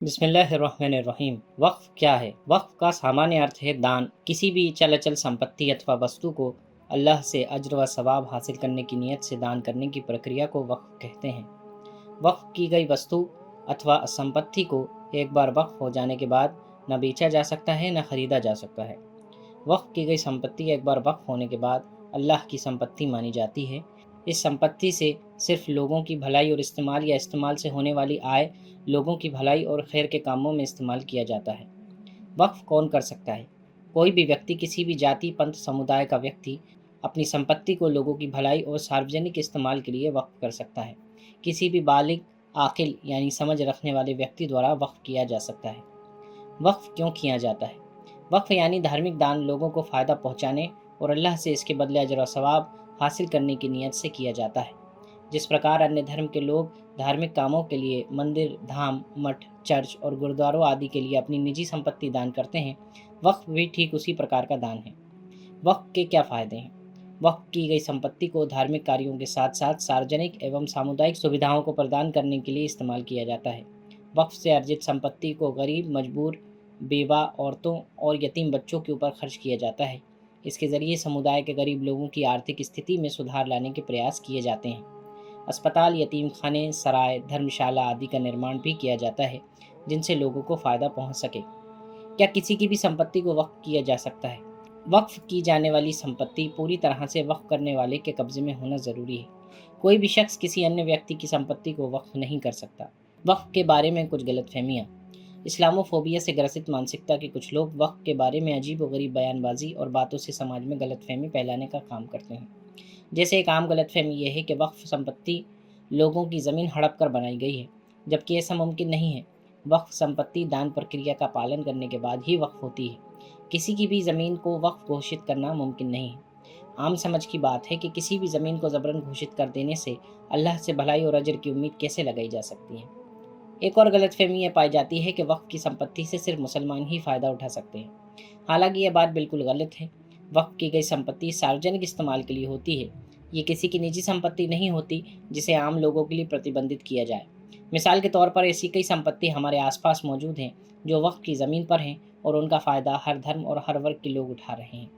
बिस्मिल्लाहिर्रहमानिर्रहीम। वक्फ़ क्या है? वक्फ़ का सामान्य अर्थ है दान। किसी भी चल अचल संपत्ति अथवा वस्तु को अल्लाह से अज्र व सवाब हासिल करने की नीयत से दान करने की प्रक्रिया को वक्फ़ कहते हैं। वक्फ़ की गई वस्तु अथवा संपत्ति को एक बार वक्फ़ हो जाने के बाद न बेचा जा सकता है न खरीदा जा सकता है। वक्फ़ की गई संपत्ति एक बार वक्फ़ होने के बाद अल्लाह की संपत्ति मानी जाती है। इस संपत्ति से सिर्फ लोगों की भलाई और इस्तेमाल या इस्तेमाल से होने वाली आय लोगों की भलाई और खैर के कामों में इस्तेमाल किया जाता है। वक्फ़ कौन कर सकता है? कोई भी व्यक्ति, किसी भी जाति, पंथ, समुदाय का व्यक्ति अपनी संपत्ति को लोगों की भलाई और सार्वजनिक इस्तेमाल के लिए वक्फ़ कर सकता है। किसी भी बालिग, आकिल यानी समझ रखने वाले व्यक्ति द्वारा वक्फ़ किया जा सकता है। वक्फ़ क्यों किया जाता है? वक्फ़ यानी धार्मिक दान लोगों को फ़ायदा पहुँचाने और अल्लाह से इसके बदले अजर व सवाब हासिल करने की नीयत से किया जाता है। जिस प्रकार अन्य धर्म के लोग धार्मिक कामों के लिए मंदिर, धाम, मठ, चर्च और गुरुद्वारों आदि के लिए अपनी निजी संपत्ति दान करते हैं, वक्फ़ भी ठीक उसी प्रकार का दान है। वक्फ़ के क्या फ़ायदे हैं? वक्फ़ की गई संपत्ति को धार्मिक कार्यों के साथ साथ सार्वजनिक एवं सामुदायिक सुविधाओं को प्रदान करने के लिए इस्तेमाल किया जाता है। वक्फ़ से अर्जित संपत्ति को गरीब, मजबूर, बेवा औरतों और यतीम बच्चों के ऊपर खर्च किया जाता है। इसके ज़रिए समुदाय के गरीब लोगों की आर्थिक स्थिति में सुधार लाने के प्रयास किए जाते हैं। अस्पताल, यतीम खाने, सराय, धर्मशाला आदि का निर्माण भी किया जाता है, जिनसे लोगों को फ़ायदा पहुंच सके। क्या किसी की भी संपत्ति को वक्फ किया जा सकता है? वक्फ की जाने वाली संपत्ति पूरी तरह से वक्फ करने वाले के कब्जे में होना ज़रूरी है। कोई भी शख्स किसी अन्य व्यक्ति की संपत्ति को वक्फ नहीं कर सकता। वक्फ के बारे में कुछ गलतफहमियाँ। इस्लामोफोबिया से ग्रसित मानसिकता के कुछ लोग वक्फ के बारे में अजीब व गरीब बयानबाजी और बातों से समाज में गलतफहमी फैलाने का काम करते हैं। जैसे एक आम गलतफहमी यह है कि वक्फ संपत्ति लोगों की ज़मीन हड़प कर बनाई गई है, जबकि ऐसा मुमकिन नहीं है। वक्फ संपत्ति दान प्रक्रिया का पालन करने के बाद ही वक्फ होती है। किसी की भी ज़मीन को वक्फ घोषित करना मुमकिन नहीं है। आम समझ की बात है कि किसी भी ज़मीन को ज़बरन घोषित कर देने से अल्लाह से भलाई और अजर की उम्मीद कैसे लगाई जा सकती है। एक और गलतफहमी यह पाई जाती है कि वक्फ की संपत्ति से सिर्फ मुसलमान ही फ़ायदा उठा सकते हैं। हालांकि यह बात बिल्कुल गलत है। वक्फ की गई संपत्ति सार्वजनिक इस्तेमाल के लिए होती है। ये किसी की निजी संपत्ति नहीं होती जिसे आम लोगों के लिए प्रतिबंधित किया जाए। मिसाल के तौर पर ऐसी कई संपत्ति हमारे आसपास मौजूद हैं जो वक्फ की ज़मीन पर हैं और उनका फ़ायदा हर धर्म और हर वर्ग के लोग उठा रहे हैं।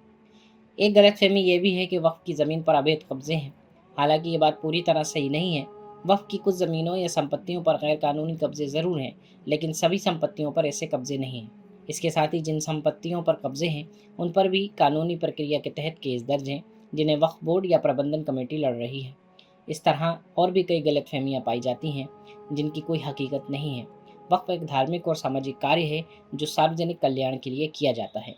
एक गलतफहमी ये भी है कि वक्फ की ज़मीन पर अवैध कब्जे हैं। हालांकि ये बात पूरी तरह सही नहीं है। वक्फ की कुछ ज़मीनों या संपत्तियों पर गैर कानूनी कब्जे ज़रूर हैं, लेकिन सभी संपत्तियों पर ऐसे कब्जे नहीं हैं। इसके साथ ही जिन संपत्तियों पर कब्जे हैं उन पर भी कानूनी प्रक्रिया के तहत केस दर्ज हैं, जिन्हें वक्फ बोर्ड या प्रबंधन कमेटी लड़ रही है। इस तरह और भी कई गलतफहमियाँ पाई जाती हैं जिनकी कोई हकीकत नहीं है। वक्फ एक धार्मिक और सामाजिक कार्य है जो सार्वजनिक कल्याण के लिए किया जाता है।